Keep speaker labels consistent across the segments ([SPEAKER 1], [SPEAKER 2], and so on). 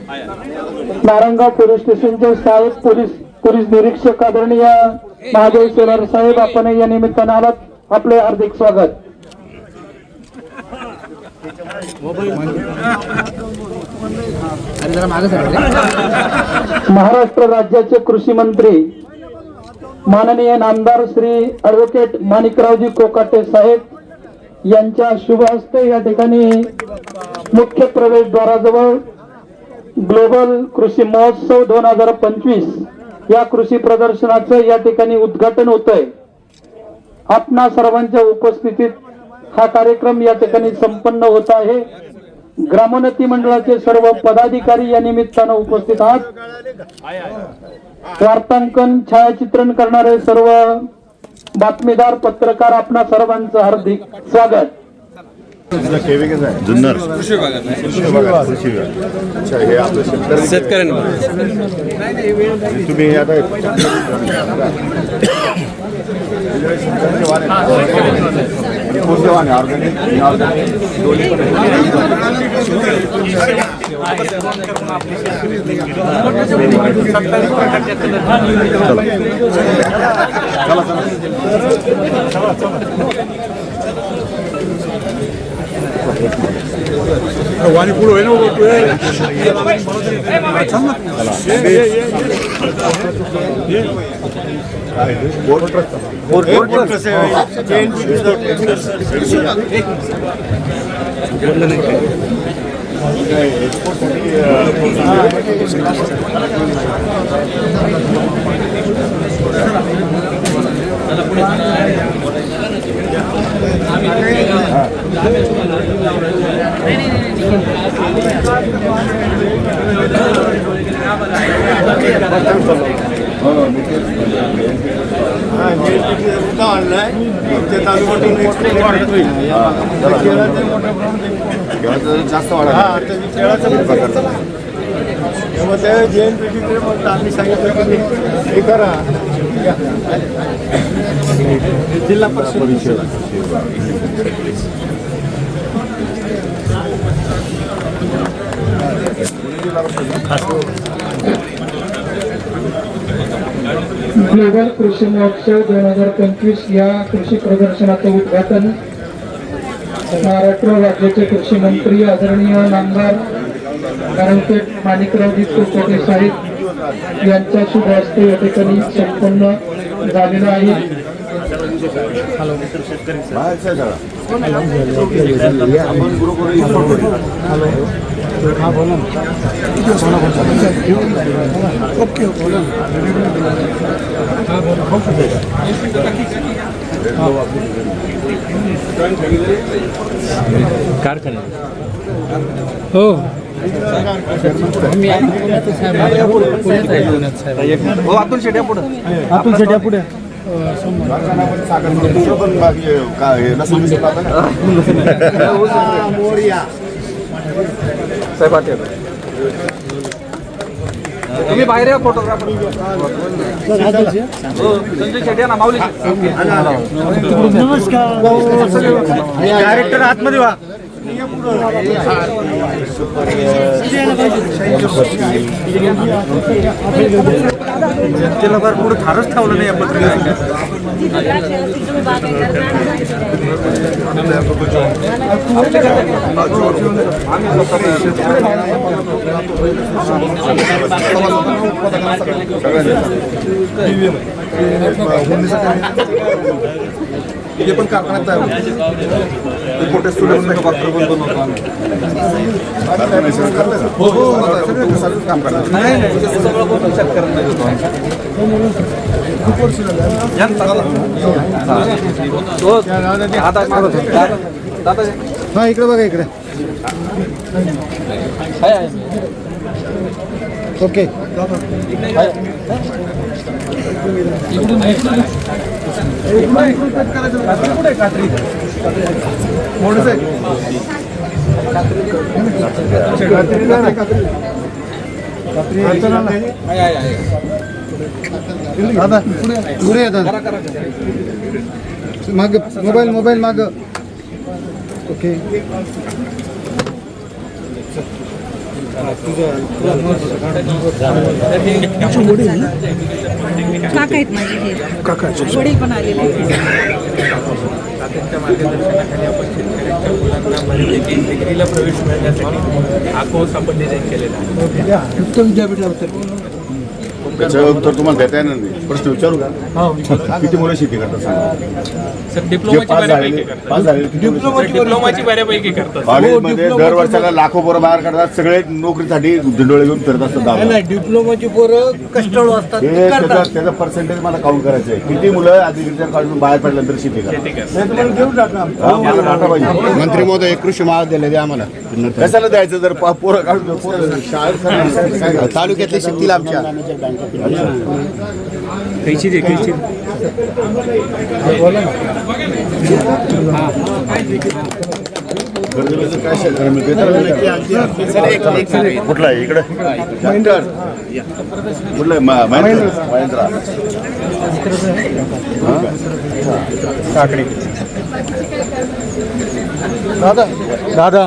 [SPEAKER 1] Narayangaon police स्टेशनचे साहेब police निरीक्षक आदरणीय महादेव सोलार साहेब, आपण या निमित्तानं आलात, आपले हार्दिक स्वागत. महाराष्ट्र राज्याचे कृषी मंत्री माननीय नामदार श्री ॲडव्होकेट माणिकरावजी कोकाटे साहेब यांच्या शुभ हस्ते या ठिकाणी मुख्य प्रवेशद्वाराजवळ ग्लोबल कृषी महोत्सव 2025 या कृषी प्रदर्शनाचं या ठिकाणी उद्घाटन होतंय. आपणा सर्वांच्या उपस्थितीत हा कार्यक्रम या ठिकाणी संपन्न होत आहे. ग्रामोन्नती मंडळाचे सर्व पदाधिकारी या निमित्तानं उपस्थित आहात. वार्तांकन छायाचित्रण करणारे सर्व बातमीदार पत्रकार, आपणा सर्वांचं हार्दिक स्वागत.
[SPEAKER 2] जुन्नर कृषी विभाग. अच्छा, हे आपलं शेतकऱ्यांना तुम्ही आता
[SPEAKER 3] वाणी पुढे होईल
[SPEAKER 2] जास्त वाढा
[SPEAKER 3] आम्ही सांगितलं हे करा. जिल्हा परिषद
[SPEAKER 1] ग्लोबल कृषी महोत्सव 2025 या कृषी प्रदर्शनाचं उद्घाटन महाराष्ट्र राज्याचे कृषी मंत्री आदरणीय नामदार ॲडव्होकेट माणिकरावजी कोकाटे साहेब यांच्या शुभ हस्ते या ठिकाणी संपन्न झालेलं आहे.
[SPEAKER 4] कारखाना हो अतुल शेट्या पुढे तुम्ही बाहेर या फोटोग्राफर. संजय शेट्या ना माऊली.
[SPEAKER 3] नमस्कार. डायरेक्टर आतमध्ये वा. जनतेला फार पुढे थारच ठेवलं नाही या पत्रिका.
[SPEAKER 2] हे पण कारखान्यात तयार होतं. मोठे स्टुडंट डॉक्टर पण बनवतो आम्ही. काम करणार
[SPEAKER 3] हा इकडे बघा इकडे. ओके दादा पुढे या दादा. माग मोबाईल माग. ओके
[SPEAKER 5] काका आहेत माझे हे वडील पण आलेले आहेत.
[SPEAKER 6] त्यांच्या मार्गदर्शनाखाली आपण शेतकऱ्यांच्या मुलांना भरलेली डिग्रीला प्रवेश मिळण्यासाठी हा कोर्स आपण डिझाईन केलेला आहे.
[SPEAKER 2] त्याचं उत्तर तुम्हाला देता येणार नाही. प्रश्न विचारू का? किती मुलं शेती करतात सांगा?
[SPEAKER 6] सर
[SPEAKER 2] जे
[SPEAKER 6] डिप्लोमाची
[SPEAKER 2] पास
[SPEAKER 6] बऱ्यापैकी
[SPEAKER 2] झालेले
[SPEAKER 6] करतात.
[SPEAKER 2] किती मुलं शेती
[SPEAKER 6] डिप्लोमाची बऱ्यापैकी करतात.
[SPEAKER 2] कॉलेजमध्ये दर वर्षाला लाखो पोरं बाहेर काढतात. सगळे नोकरीसाठी दिंडोळे घेऊन फिरत असतात गावाला.
[SPEAKER 3] डिप्लोमाची पोरं कष्टाळू असतात
[SPEAKER 2] हे त्याचं पर्सेंटेज मला काउंट करायचं आहे. किती मुलं ॲग्रिकल्चर कॉलेजून बाहेर पडल्यानंतर शेती करतात? मला डाटा पाहिजे.
[SPEAKER 7] मंत्री महोदय कृषी महाविद्यालय द्या आम्हाला
[SPEAKER 2] कशाला द्यायचं जर पोरं काढून पोरं शाळेत काय
[SPEAKER 7] तालुक्यातले शेतील आमच्या
[SPEAKER 6] कैची दे कैची
[SPEAKER 2] कर्जबाजाचं काय शेतकऱ्यांना मिळतं? कुठला आहे इकडे ट्रॅक्टर कुठलं आहे? महिंद्रा
[SPEAKER 3] दादा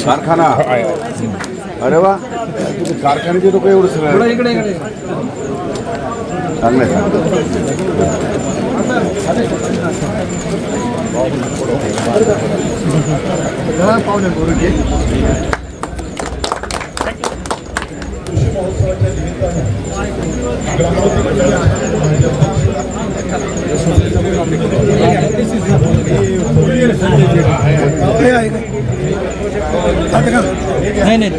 [SPEAKER 2] कारखाना. अरे वा, कारखान्याचे लोक एवढं सगळं
[SPEAKER 4] इकडे
[SPEAKER 2] चांगलं आहे.
[SPEAKER 3] नाही नाही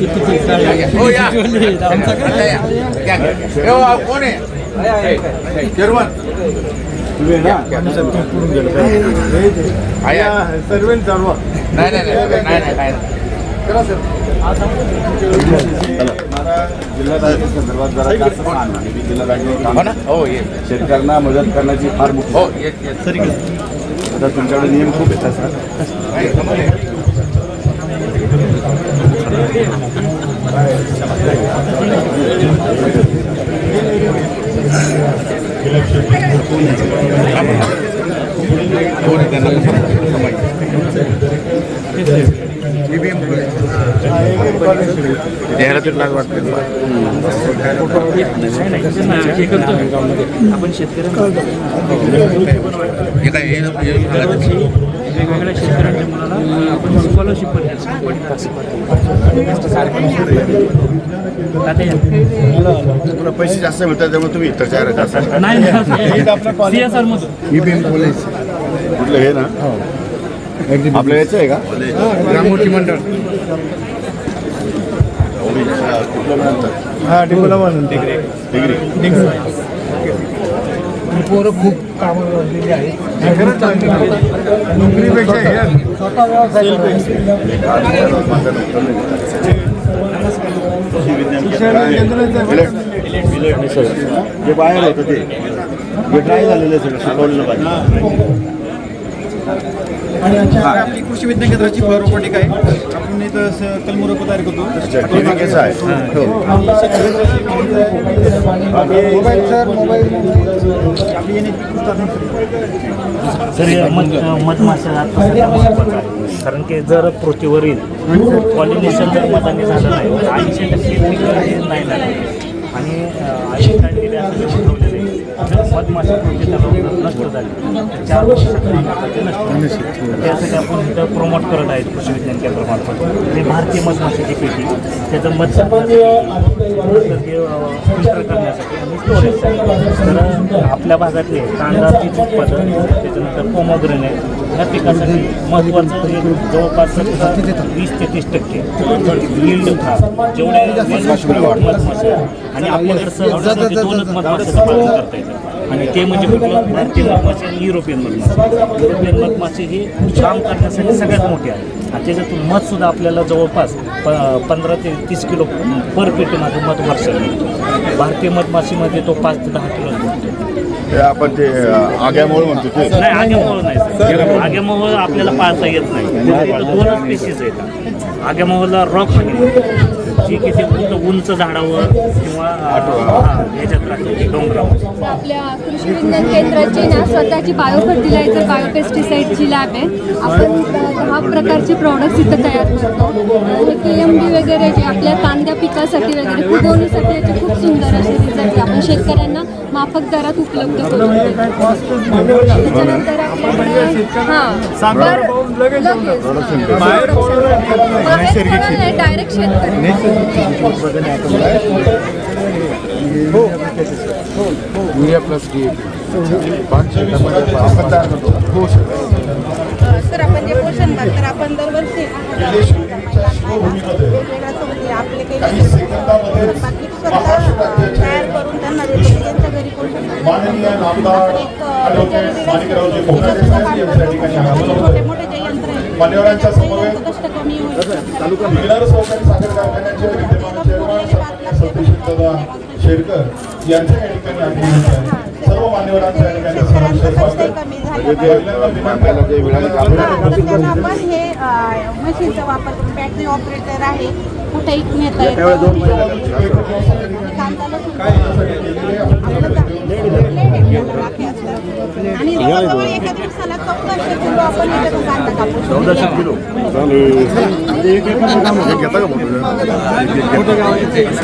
[SPEAKER 6] कोण आहे?
[SPEAKER 2] तुम्ही ना सर्वे चालवा. जिल्हाधिकारी संदर्भात जरा जास्त सांगा. मी जिल्हाधिकारी काम शेतकऱ्यांना मदत करण्याची फार मोठी आता तुमच्याकडे नियम खूप येतात सर.
[SPEAKER 6] आपण वेगवेगळ्या शेतकऱ्यांच्या मुलाला आपण स्कॉलरशिप पण
[SPEAKER 2] तुला पैसे जास्त मिळतात त्यामुळे तुम्ही इतर तयार
[SPEAKER 6] नाही CSR मधून
[SPEAKER 2] कुठलं हे ना आपलं याचं आहे का?
[SPEAKER 7] ग्रामोठी मंडळ
[SPEAKER 2] कुठलं म्हणतात? डिग्री
[SPEAKER 3] पोरं खूप कामाला लागलेली आहेत. नोकरीपेक्षा
[SPEAKER 2] जे बाहेर होतं ते ट्राय झालेलं सगळं शिकवलेलं पाहिजे.
[SPEAKER 4] आपली कृषी विज्ञान केंद्राची रोबोटिक आहे. आपण इथं कलमुरप तयार करतो.
[SPEAKER 2] कसं आहे
[SPEAKER 8] सर मधमाशा महत्त्वाचं आहे. कारण की जर पृथ्वीवरील पॉलिनेशन जर मताने झालं नाही 80% नाही झालं आणि 80% असं जर ठेवलेलं आहे जर मधमाशा पृथ्वीचा नष्ट झाली तर 4 वर्षात नष्ट. त्यासाठी आपण इथं प्रमोट करत आहेत कृषी विज्ञान केंद्रामार्फत. आणि भारतीय मधमाशाची पेटी त्याचं मध फिल्टर करण्यासाठी आणि स्टोरेजसाठी. तर आपल्या भागातले कांदा पीक उत्पादन त्याच्यानंतर पोमोग्रेनेट ह्या पिकासाठी महत्त्वाचं म्हणजे जवळपास 20 ते 30% यील्ड जेवढे मधमाशा आणि आपल्याकडे सहज 2च मधमाशाचं पालन करता येतं. आणि ते म्हणजे कुठलं भारतीय मधमाशी आणि युरोपियन मधमाशी. युरोपियन मधमाशी ही काम करण्यासाठी सगळ्यात मोठी आहे आणि त्याच्यातून मधसुद्धा आपल्याला जवळपास 15 ते 30 किलो पर पेटीमध्ये मध वर्षाला मिळतो. भारतीय मधमाशीमध्ये तो 5 ते 10 किलो मिळतो.
[SPEAKER 2] ते आपण ते आग्यामुळे म्हणतो ते
[SPEAKER 8] नाही, आग्यामोहळ नाही सर. आग्यामोहळ आपल्याला पाळता येत नाही. दोनच स्पेशीज आहेत. आग्यामोहळला रॉक म्हणजे जी की ते फक्त उंच झाडावर किंवा ह्याच्यात राहते डोंगरावर.
[SPEAKER 5] आपल्या कृषी विज्ञान केंद्राची ना स्वतःची बायो फर्टिलायझर बायोपेस्टिसाईडची लॅब आहे. आपण 10 प्रकारचे प्रॉडक्ट्स इथं तयार करतो. हे KMB वगैरे जे आपल्या कांद्या पिकासाठी वगैरे फुगवणीसाठी याचे खूप सुंदर असे रिझल्ट आपण शेतकऱ्यांना माफक दरात उपलब्ध करून देतो. त्याच्यानंतर आपल्याकडे डायरेक्ट शेतकरी
[SPEAKER 7] युरिया प्लस
[SPEAKER 9] सर आपण जे पोषण भाग तर आपण दरवर्षी आपले काही बाकी स्वतः तयार करून त्यांना देतो. त्यांच्या घरी पोषण छोटे मोठे जे यंत्र आहेत कष्ट कमी
[SPEAKER 2] शेरकर यांच्या या ठिकाणी आगमन सर्व मान्यवरांच्या या ठिकाणी
[SPEAKER 9] आपण हे मशीनचा वापर करून बॅटरी ऑपरेटर आहे कुठेही नेता येतं आणि जवळजवळ एका दिवसाला 1400 किलो आपण याच्यातून कांदा कापू शकतो.
[SPEAKER 2] 1400 किलो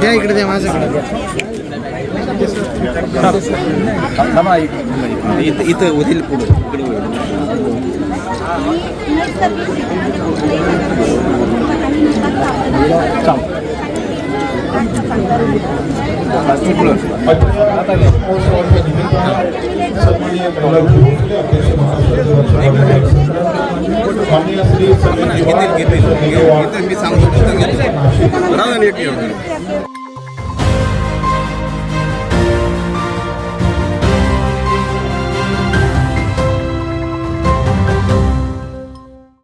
[SPEAKER 3] या इकडे द्या माझ्याकडे.
[SPEAKER 4] इथं होतील पुढे
[SPEAKER 2] मी सांगतो